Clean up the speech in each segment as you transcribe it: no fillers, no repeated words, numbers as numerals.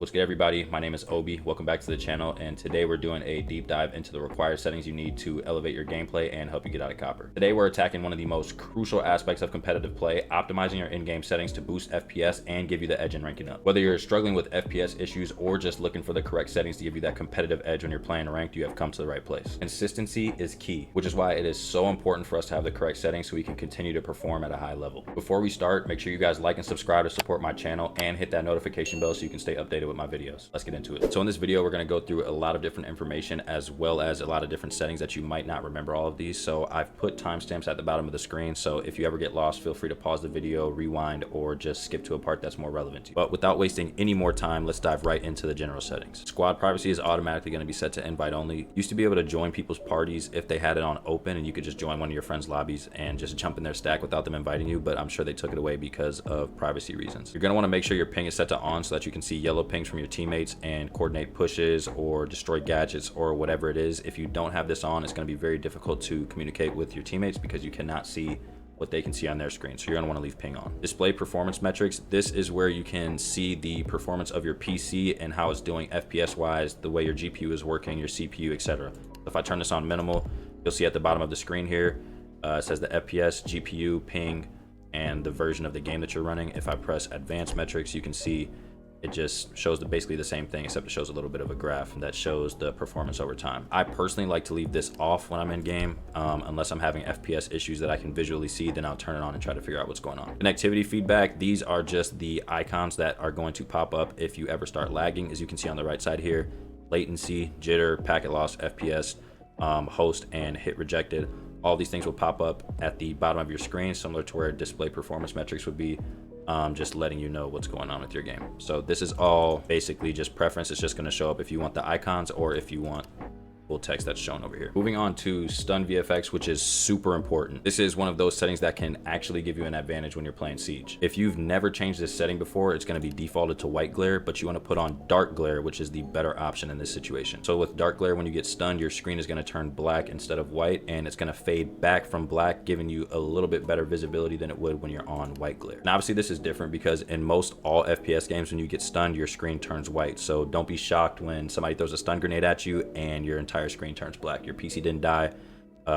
What's good, everybody? My name is Obi. Welcome back to the channel, and today we're doing a deep dive into the required settings you need to elevate your gameplay and help you get out of copper. Today we're attacking one of the most crucial aspects of competitive play, optimizing your in-game settings to boost FPS and give you the edge in ranking up. Whether you're struggling with FPS issues or just looking for the correct settings to give you that competitive edge when you're playing ranked, you have come to the right place. Consistency is key, which is why it is so important for us to have the correct settings so we can continue to perform at a high level. Before we start, make sure you guys like and subscribe to support my channel and hit that notification bell so you can stay updated with my videos. Let's get into it. So in this video, we're going to go through a lot of different information as well as a lot of different settings that you might not remember all of these. So I've put timestamps at the bottom of the screen. So if you ever get lost, feel free to pause the video, rewind, or just skip to a part that's more relevant to you. But without wasting any more time, let's dive right into the general settings. Squad privacy is automatically going to be set to invite only. Used to be able to join people's parties if they had it on open, and you could just join one of your friends' lobbies and just jump in their stack without them inviting you, but I'm sure they took it away because of privacy reasons. You're going to want to make sure your ping is set to on so that you can see yellow pings from your teammates and coordinate pushes or destroy gadgets or whatever it is. If you don't have this on, it's going to be very difficult to communicate with your teammates because you cannot see what they can see on their screen. So you're going to want to leave ping on. Display performance metrics. This is where you can see the performance of your PC and how it's doing FPS wise, the way your GPU is working, your CPU, etc. If I turn this on minimal, you'll see at the bottom of the screen here, it says the FPS, GPU, ping, and the version of the game that you're running. If I press advanced metrics, you can see it just shows basically the same thing, except it shows a little bit of a graph that shows the performance over time. I personally like to leave this off when I'm in game, unless I'm having FPS issues that I can visually see, then I'll turn it on and try to figure out what's going on. Connectivity feedback, these are just the icons that are going to pop up if you ever start lagging. As you can see on the right side here, latency, jitter, packet loss, FPS, host, and hit rejected. All these things will pop up at the bottom of your screen, similar to where display performance metrics would be. Just letting you know what's going on with your game. So this is all basically just preference. It's just going to show up if you want the icons or if you want full text that's shown over here. Moving on to stun VFX, which is super important. This is one of those settings that can actually give you an advantage when you're playing Siege. If you've never changed this setting before, it's going to be defaulted to white glare, but you want to put on dark glare, which is the better option in this situation. So with dark glare, when you get stunned, your screen is going to turn black instead of white, and it's going to fade back from black, giving you a little bit better visibility than it would when you're on white glare. And obviously this is different because in most all FPS games, when you get stunned, your screen turns white. So don't be shocked when somebody throws a stun grenade at you and your entire screen turns black. Your PC didn't die.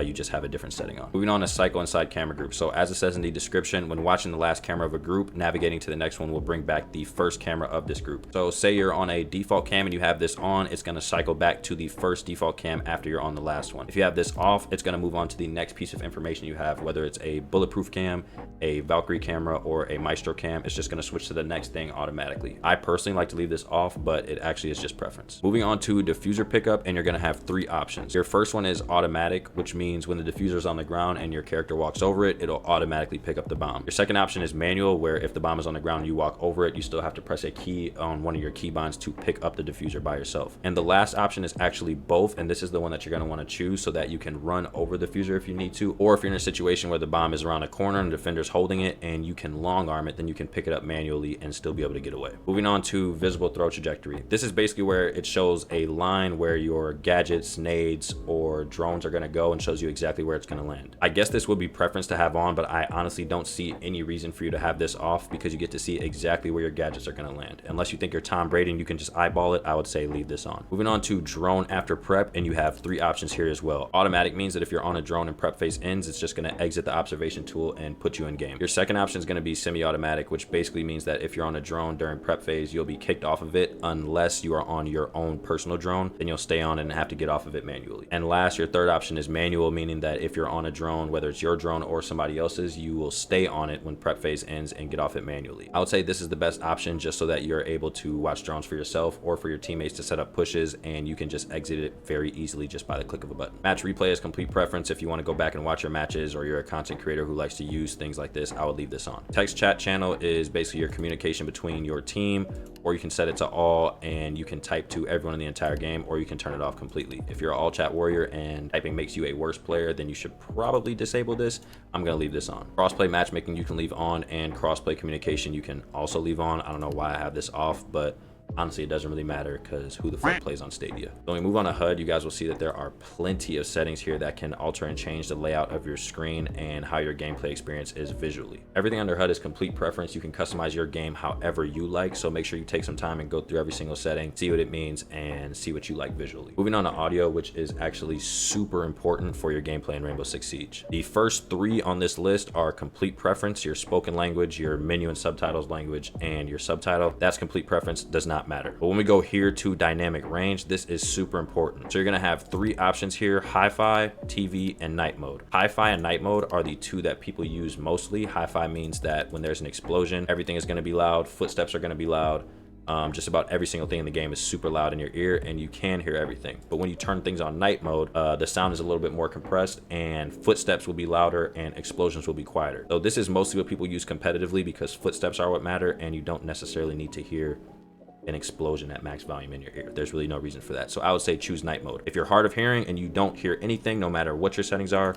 You just have a different setting on. Moving on to cycle inside camera group. So as it says in the description, when watching the last camera of a group, navigating to the next one will bring back the first camera of this group. So say you're on a default cam and you have this on, it's going to cycle back to the first default cam after you're on the last one. If you have this off, it's going to move on to the next piece of information you have, whether it's a bulletproof cam, a Valkyrie camera, or a Maestro cam. It's just going to switch to the next thing automatically. I personally like to leave this off, but it actually is just preference. Moving on to diffuser pickup, and you're going to have three options. Your first one is automatic, which means when the diffuser is on the ground and your character walks over it, it'll automatically pick up the bomb. Your second option is manual, where if the bomb is on the ground and you walk over it, you still have to press a key on one of your keybinds to pick up the diffuser by yourself. And the last option is actually both, and this is the one that you're going to want to choose so that you can run over the diffuser if you need to, or if you're in a situation where the bomb is around a corner and the defender's holding it and you can long arm it, then you can pick it up manually and still be able to get away. Moving on to visible throw trajectory. This is basically where it shows a line where your gadgets, nades, or drones are going to go and shows you exactly where it's going to land. I guess this would be preference to have on, but I honestly don't see any reason for you to have this off because you get to see exactly where your gadgets are going to land. Unless you think you're Tom Brady and you can just eyeball it, I would say leave this on. Moving on to drone after prep, and you have three options here as well. Automatic means that if you're on a drone and prep phase ends, it's just going to exit the observation tool and put you in game. Your second option is going to be semi-automatic, which basically means that if you're on a drone during prep phase, you'll be kicked off of it unless you are on your own personal drone, then you'll stay on and have to get off of it manually. And last, your third option is manual, meaning that if you're on a drone, whether it's your drone or somebody else's, you will stay on it when prep phase ends and get off it manually. I would say this is the best option just so that you're able to watch drones for yourself or for your teammates to set up pushes, and you can just exit it very easily just by the click of a button. Match replay is complete preference. If you want to go back and watch your matches, or you're a content creator who likes to use things like this, I would leave this on. Text chat channel is basically your communication between your team, or you can set it to all and you can type to everyone in the entire game, or you can turn it off completely. If you're an all chat warrior and typing makes you a worse player, then you should probably disable this. I'm going to leave this on. Crossplay matchmaking you can leave on, and crossplay communication you can also leave on. I don't know why I have this off, but honestly, it doesn't really matter because who the fuck plays on Stadia? When we move on to HUD, you guys will see that there are plenty of settings here that can alter and change the layout of your screen and how your gameplay experience is visually. Everything under HUD is complete preference. You can customize your game however you like, so make sure you take some time and go through every single setting, see what it means, and see what you like visually. Moving on to audio, which is actually super important for your gameplay in Rainbow Six Siege. The first 3 on this list are complete preference: your spoken language, your menu and subtitles language, and your subtitle. That's complete preference, does not matter. But when we go here to dynamic range, this is super important. So you're gonna have 3 options here: hi-fi, TV, and night mode. Hi-fi and night mode are the 2 that people use mostly. Hi-fi means that when there's an explosion, everything is gonna be loud, footsteps are gonna be loud. Just about every single thing in the game is super loud in your ear and you can hear everything. But when you turn things on night mode, the sound is a little bit more compressed and footsteps will be louder and explosions will be quieter. So this is mostly what people use competitively because footsteps are what matter and you don't necessarily need to hear an explosion at max volume in your ear. There's really no reason for that. So I would say choose night mode. If you're hard of hearing and you don't hear anything, no matter what your settings are,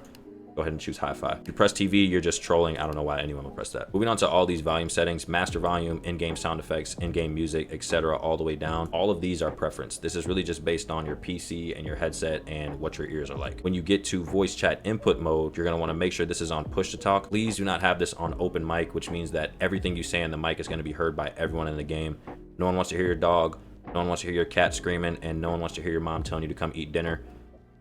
go ahead and choose hi-fi. If you press TV, you're just trolling. I don't know why anyone would press that. Moving on to all these volume settings: master volume, in-game sound effects, in-game music, etc., all the way down. All of these are preference. This is really just based on your PC and your headset and what your ears are like. When you get to voice chat input mode, you're gonna wanna make sure this is on push to talk. Please do not have this on open mic, which means that everything you say in the mic is gonna be heard by everyone in the game. No one wants to hear your dog, no one wants to hear your cat screaming, and no one wants to hear your mom telling you to come eat dinner.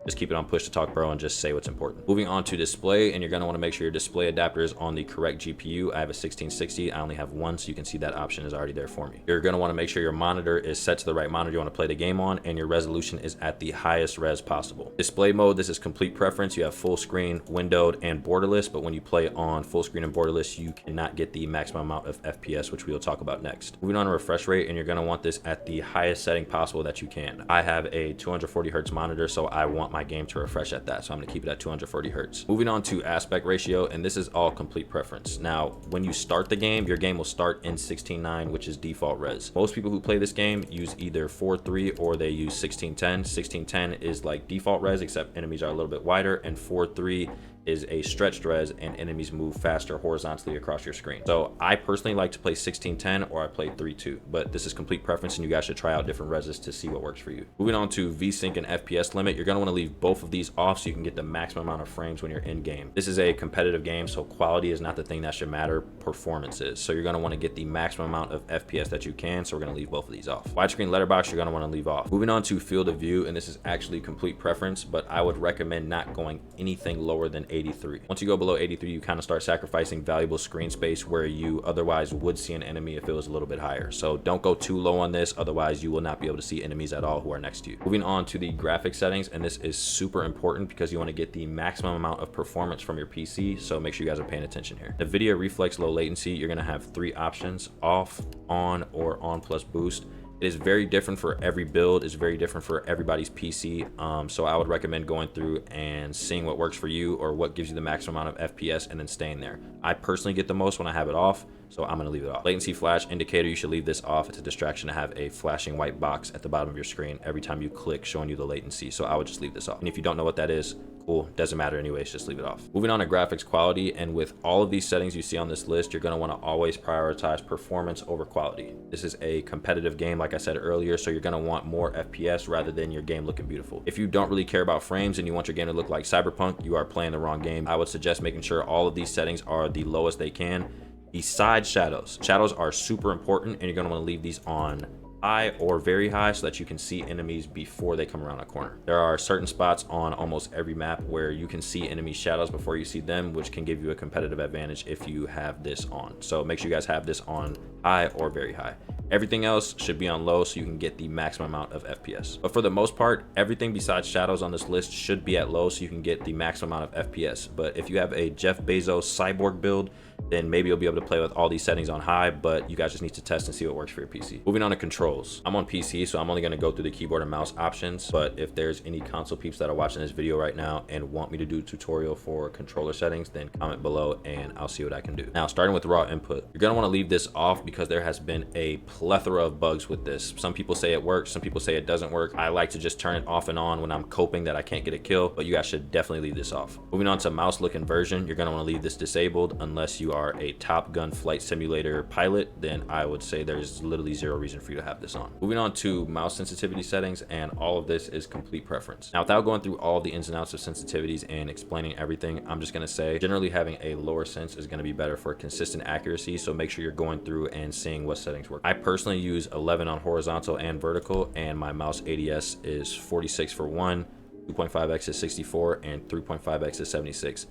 Just keep it on push to talk, bro, and just say what's important. Moving on to display, and you're gonna wanna make sure your display adapter is on the correct GPU. I have a 1660, I only have one, so you can see that option is already there for me. You're gonna wanna make sure your monitor is set to the right monitor you wanna play the game on, and your resolution is at the highest res possible. Display mode, this is complete preference. You have full screen, windowed, and borderless, but when you play on full screen and borderless, you cannot get the maximum amount of FPS, which we will talk about next. Moving on to refresh rate, and you're gonna want this at the highest setting possible that you can. I have a 240 hertz monitor, so I want my game to refresh at that, so I'm gonna keep it at 240 hertz. Moving on to aspect ratio, and this is all complete preference. Now, when you start the game, your game will start in 16:9, which is default res. Most people who play this game use either 4:3 or they use 16:10. 16:10 is like default res, except enemies are a little bit wider, and 4:3 is a stretched res and enemies move faster horizontally across your screen. So I personally like to play 16:10 or I play 3:2, but this is complete preference and you guys should try out different reses to see what works for you. Moving on to VSync and FPS limit, you're gonna wanna leave both of these off so you can get the maximum amount of frames when you're in game. This is a competitive game, so quality is not the thing that should matter, performance is. So you're gonna wanna get the maximum amount of FPS that you can, so we're gonna leave both of these off. Widescreen letterbox, you're gonna wanna leave off. Moving on to field of view, and this is actually complete preference, but I would recommend not going anything lower than 83. Once you go below 83, you kind of start sacrificing valuable screen space where you otherwise would see an enemy if it was a little bit higher. So don't go too low on this, otherwise you will not be able to see enemies at all who are next to you. Moving on to the graphics settings, and this is super important because you want to get the maximum amount of performance from your PC, so make sure you guys are paying attention here. The video reflex low latency, you're going to have 3 options: off, on, or on plus boost. It is very different for every build. It's very different for everybody's PC. So I would recommend going through and seeing what works for you or what gives you the maximum amount of FPS and then staying there. I personally get the most when I have it off, so I'm gonna leave it off. Latency flash indicator, you should leave this off. It's a distraction to have a flashing white box at the bottom of your screen every time you click, showing you the latency. So I would just leave this off. And if you don't know what that is, cool, doesn't matter anyways, just leave it off. Moving on to graphics quality, and with all of these settings you see on this list, you're gonna wanna always prioritize performance over quality. This is a competitive game, like I said earlier, so you're gonna want more FPS rather than your game looking beautiful. If you don't really care about frames and you want your game to look like Cyberpunk, you are playing the wrong game. I would suggest making sure all of these settings are the lowest they can. Besides shadows. Shadows are super important, and you're gonna wanna leave these on high or very high so that you can see enemies before they come around a corner. There are certain spots on almost every map where you can see enemy shadows before you see them, which can give you a competitive advantage if you have this on. So make sure you guys have this on high or very high. Everything else should be on low so you can get the maximum amount of FPS. But for the most part, everything besides shadows on this list should be at low so you can get the maximum amount of FPS. But if you have a Jeff Bezos cyborg build, then maybe you'll be able to play with all these settings on high, but you guys just need to test and see what works for your PC. Moving on to controls. I'm on PC, so I'm only gonna go through the keyboard and mouse options, but if there's any console peeps that are watching this video right now and want me to do a tutorial for controller settings, then comment below and I'll see what I can do. Now, starting with raw input, you're gonna wanna leave this off because there has been a plethora of bugs with this. Some people say it works, some people say it doesn't work. I like to just turn it off and on when I'm coping that I can't get a kill, but you guys should definitely leave this off. Moving on to mouse look inversion, you're gonna wanna leave this disabled unless you are a Top Gun flight simulator pilot, then I would say there's literally zero reason for you to have this on. Moving on to mouse sensitivity settings, and all of this is complete preference. Now, without going through all the ins and outs of sensitivities and explaining everything, I'm just going to say generally having a lower sense is going to be better for consistent accuracy, so make sure you're going through and seeing what settings work. I personally use 11 on horizontal and vertical, and my mouse ADS is 46 for 1, 2.5x is 64, and 3.5x is 76.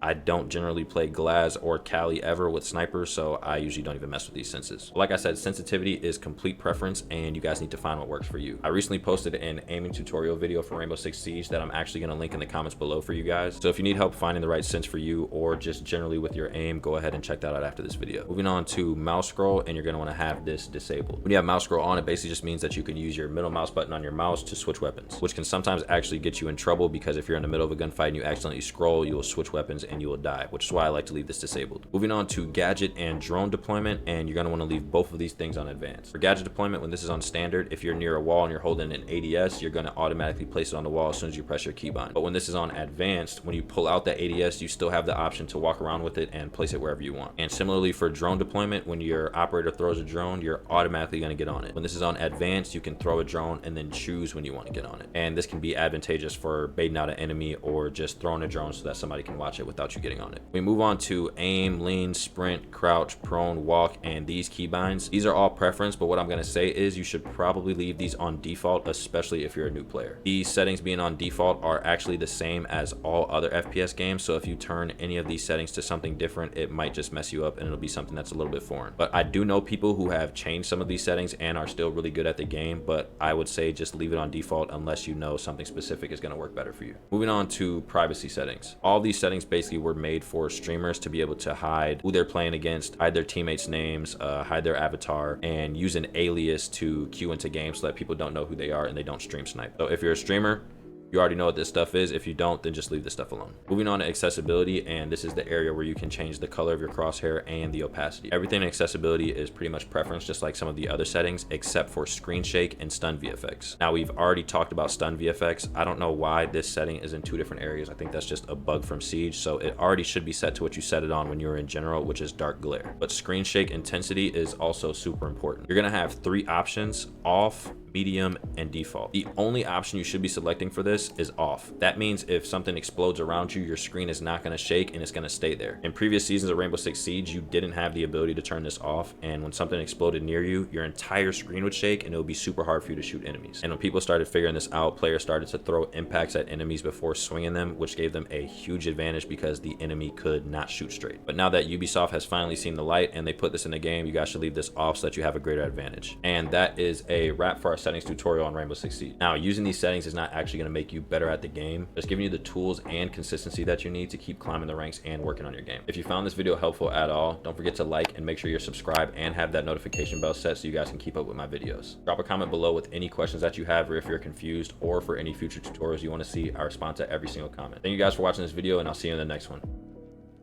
I don't generally play Glaz or Kali ever with snipers, so I usually don't even mess with these senses. Like I said, sensitivity is complete preference, and you guys need to find what works for you. I recently posted an aiming tutorial video for Rainbow Six Siege that I'm actually going to link in the comments below for you guys. So if you need help finding the right sense for you, or just generally with your aim, go ahead and check that out after this video. Moving on to mouse scroll, and you're going to want to have this disabled. When you have mouse scroll on, it basically just means that you can use your middle mouse button on your mouse to switch weapons, which can sometimes actually get you in trouble, because if you're in the middle of a gunfight and you accidentally scroll, you will switch weapons and you will die, which is why I like to leave this disabled. Moving on to gadget and drone deployment, and you're going to want to leave both of these things on advanced. For gadget deployment, when this is on standard, if you're near a wall and you're holding an ADS, you're going to automatically place it on the wall as soon as you press your keybind. But when this is on advanced, when you pull out that ADS, you still have the option to walk around with it and place it wherever you want. And similarly for drone deployment, when your operator throws a drone, you're automatically going to get on it. When this is on advanced, you can throw a drone and then choose when you want to get on it. And this can be advantageous for baiting out an enemy or just throwing a drone so that somebody can watch it without you getting on it. We move on to aim, lean, sprint, crouch, prone, walk, and these keybinds. These are all preference, but what I'm going to say is you should probably leave these on default, especially if you're a new player. These settings being on default are actually the same as all other FPS games, so if you turn any of these settings to something different, it might just mess you up and it'll be something that's a little bit foreign. But I do know people who have changed some of these settings and are still really good at the game, but I would say just leave it on default unless you know something specific is going to work better for you. Moving on to privacy settings. All these settings basically were made for streamers to be able to hide who they're playing against, hide their teammates' names, hide their avatar, and use an alias to queue into games so that people don't know who they are and they don't stream snipe. So if you're a streamer, you already know what this stuff is. If you don't, then just leave this stuff alone. Moving on to accessibility, and this is the area where you can change the color of your crosshair and the opacity. Everything in accessibility is pretty much preference, just like some of the other settings, except for screen shake and stun VFX. Now, we've already talked about stun VFX. I don't know why this setting is in two different areas. I think that's just a bug from Siege, so it already should be set to what you set it on when you're in general, which is dark glare. But screen shake intensity is also super important. You're gonna have three options: off, medium, and default. The only option you should be selecting for this is off. That means if something explodes around you, your screen is not going to shake and it's going to stay there. In previous seasons of Rainbow Six Siege, you didn't have the ability to turn this off, and when something exploded near you, your entire screen would shake and it would be super hard for you to shoot enemies. And when people started figuring this out, players started to throw impacts at enemies before swinging them, which gave them a huge advantage because the enemy could not shoot straight. But now that Ubisoft has finally seen the light and they put this in the game, you guys should leave this off so that you have a greater advantage. And that is a wrap for our settings tutorial on Rainbow Six Siege. Now, using these settings is not actually going to make you better at the game, just giving you the tools and consistency that you need to keep climbing the ranks and working on your game. If you found this video helpful at all, don't forget to like and make sure you're subscribed and have that notification bell set so you guys can keep up with my videos. Drop a comment below with any questions that you have, or if you're confused, or for any future tutorials you want to see. I respond to every single comment. Thank you guys for watching this video, and I'll see you in the next one.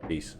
Peace.